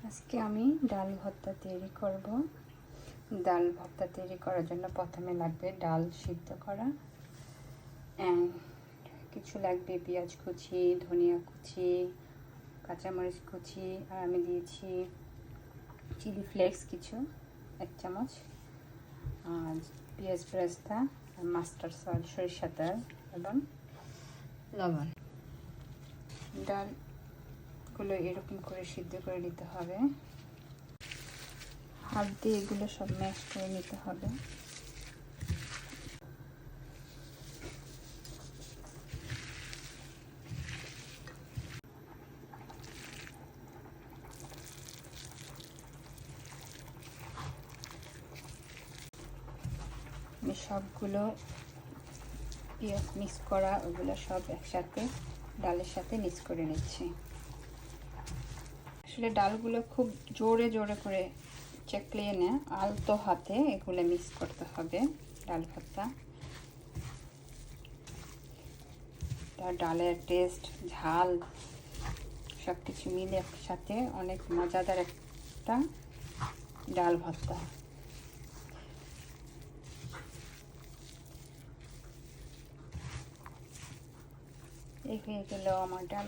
আজকে আমি ডাল ভর্তা তৈরি করব। ডাল ভর্তা তৈরি করার জন্য প্রথমে লাগবে ডাল সিদ্ধ করা, কিছু লাগবে পেঁয়াজ কুচি, ধনিয়া কুচি, কাঁচামরিচ কুচি, আর আমি দিয়েছি চিলি ফ্লেক্স কিছু 1 চামচ, আর পেঁয়াজ বেরেস্তা, আর মাস্টার্ড সল্ট, সরিষার তেল এবং লবণ। ডালগুলো এরকম করে সিদ্ধ করে নিতে হবে। হাত দিয়ে এগুলো সব ম্যাশ করে নিতে হবে। আমি সবগুলো পেঁয়াজ মিক্স করা ওগুলো সব একসাথে ডালের সাথে মিক্স করে নিচ্ছি। আসলে ডালগুলো খুব জোরে জোরে করে চেকলিয়ে নে, আলতো হাতে এগুলো মিক্স করতে হবে। ডাল ভর্তা ডালের টেস্ট, ঝাল সব কিছু মিলে একসাথে অনেক মজাদার একটা ডাল ভর্তা। এই হয়ে গেল আমার ডাল।